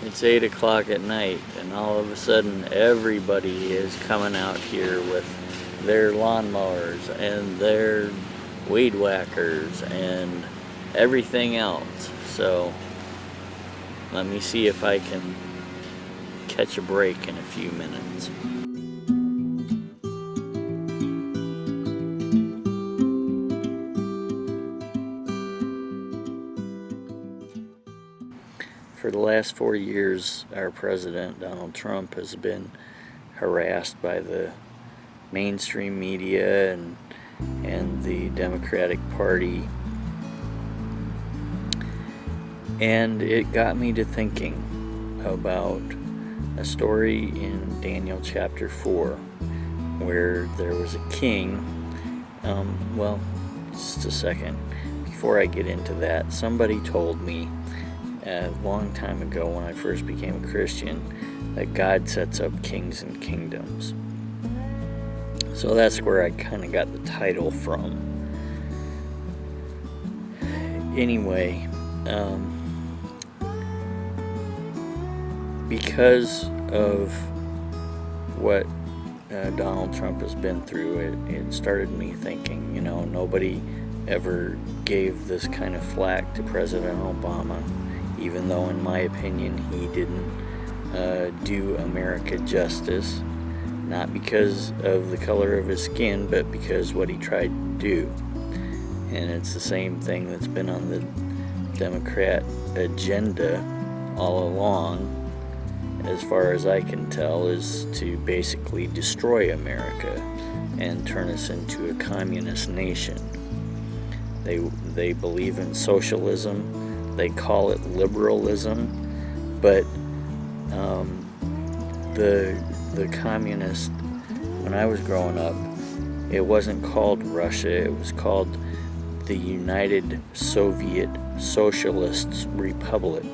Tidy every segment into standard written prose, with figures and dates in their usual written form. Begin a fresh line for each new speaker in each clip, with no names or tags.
It's 8 o'clock at night, and all of a sudden everybody is coming out here with their lawnmowers and their weed whackers and everything else. So let me see if I can catch a break in a few minutes. For the last 4 years, our president, Donald Trump, has been harassed by the mainstream media and the Democratic Party. And it got me to thinking about a story in Daniel chapter 4, where there was a king. Well, just a second. Before I get into that, somebody told me a long time ago when I first became a Christian that God sets up kings and kingdoms. So that's where I kind of got the title from. Anyway, because of what Donald Trump has been through, it started me thinking, nobody ever gave this kind of flack to President Obama, even though in my opinion he didn't do America justice, not because of the color of his skin, but because what he tried to do. And it's the same thing that's been on the Democrat agenda all along, as far as I can tell, is to basically destroy America and turn us into a communist nation. They believe in socialism. They call it liberalism, but the communist, when I was growing up, it wasn't called Russia, it was called the United Soviet Socialist Republic.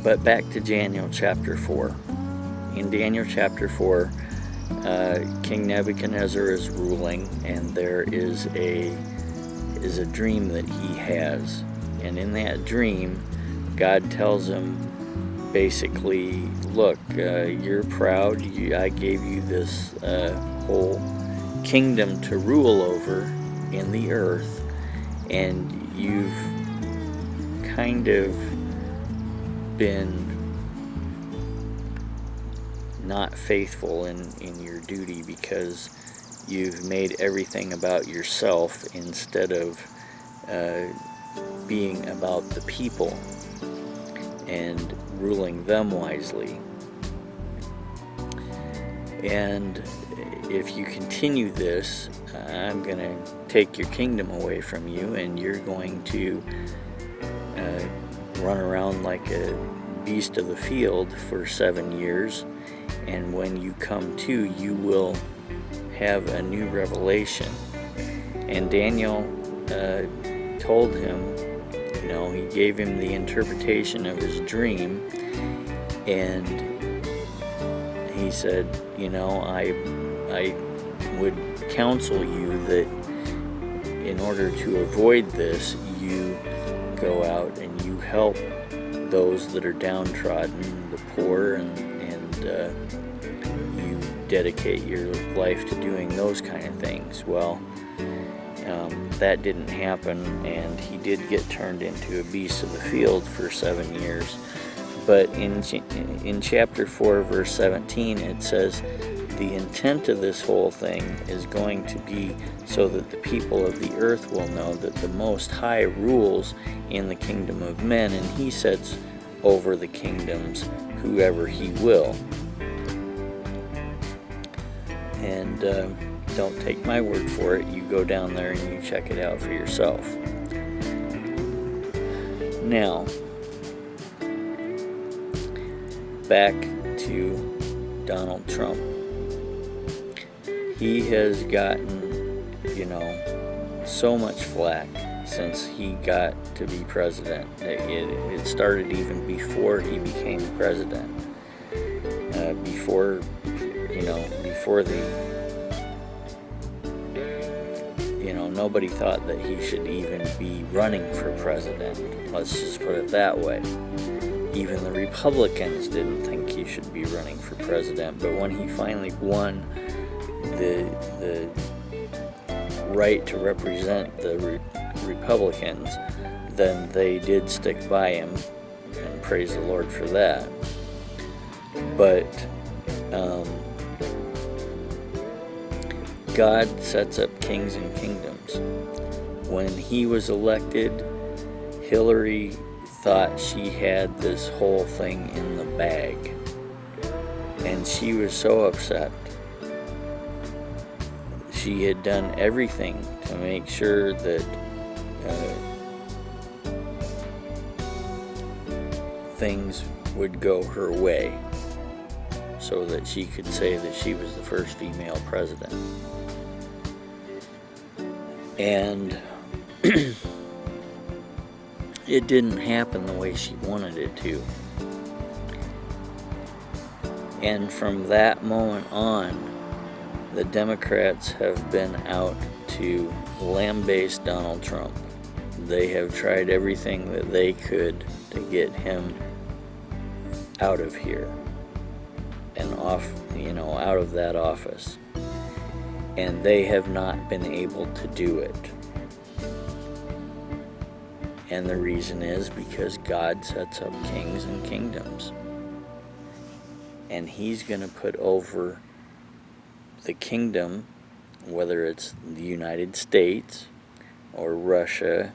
But back to Daniel chapter 4. In Daniel chapter 4, King Nebuchadnezzar is ruling, and there is a dream that he has. And in that dream, God tells him basically, look, you're proud. I gave you this whole kingdom to rule over in the earth, and you've kind of been not faithful in your duty because you've made everything about yourself instead of being about the people and ruling them wisely. And if you continue this, I'm going to take your kingdom away from you, and you're going to run around like a beast of the field for 7 years, and when you come to, you will have a new revelation. And Daniel told him, he gave him the interpretation of his dream, and he said, I would counsel you that in order to avoid this, you go out and you help those that are downtrodden, the poor, and you dedicate your life to doing those kind of things. Well, that didn't happen, and he did get turned into a beast of the field for 7 years. But in chapter 4, verse 17, it says, the intent of this whole thing is going to be so that the people of the earth will know that the Most High rules in the kingdom of men, and he sets over the kingdoms whoever he will. And don't take my word for it. You go down there and you check it out for yourself. Now, back to Donald Trump. He has gotten, so much flack since he got to be president. It started even before he became president. Before nobody thought that he should even be running for president. Let's just put it that way. even the Republicans didn't think he should be running for president. But when he finally won the right to represent the Republicans, then they did stick by him, and praise the Lord for that. But God sets up kings and kingdoms. When he was elected, Hillary thought she had this whole thing in the bag, and she was so upset. She had done everything to make sure that things would go her way, so that she could say that she was the first female president. And it didn't happen the way she wanted it to. And from that moment on, the Democrats have been out to lambaste Donald Trump. They have tried everything that they could to get him out of here and off, out of that office. And they have not been able to do it. And the reason is because God sets up kings and kingdoms. And he's going to put over the kingdom, whether it's the United States or Russia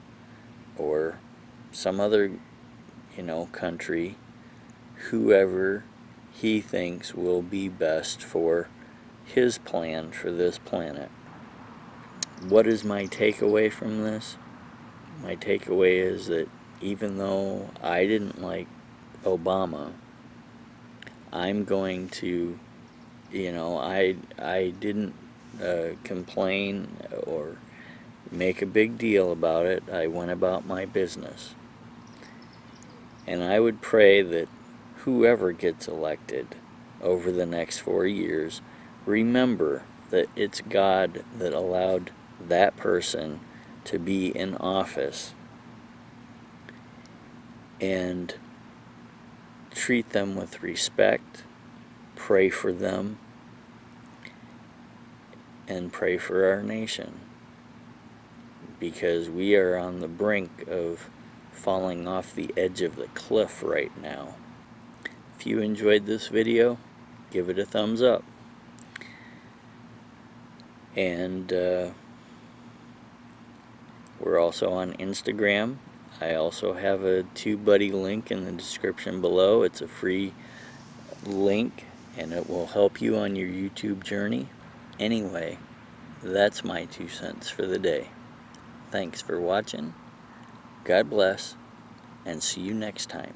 or some other, country, whoever he thinks will be best for his plan for this planet. What is my takeaway from this? My takeaway is that even though I didn't like Obama, I'm going to, I didn't complain or make a big deal about it. I went about my business. And I would pray that whoever gets elected over the next 4 years, remember that it's God that allowed that person to be in office, and treat them with respect, pray for them, and pray for our nation, because we are on the brink of falling off the edge of the cliff right now. If you enjoyed this video, give it a thumbs up. And we're also on Instagram. I also have a TubeBuddy link in the description below. It's a free link, and it will help you on your YouTube journey. Anyway, that's my 2 cents for the day. Thanks for watching. God bless, and see you next time.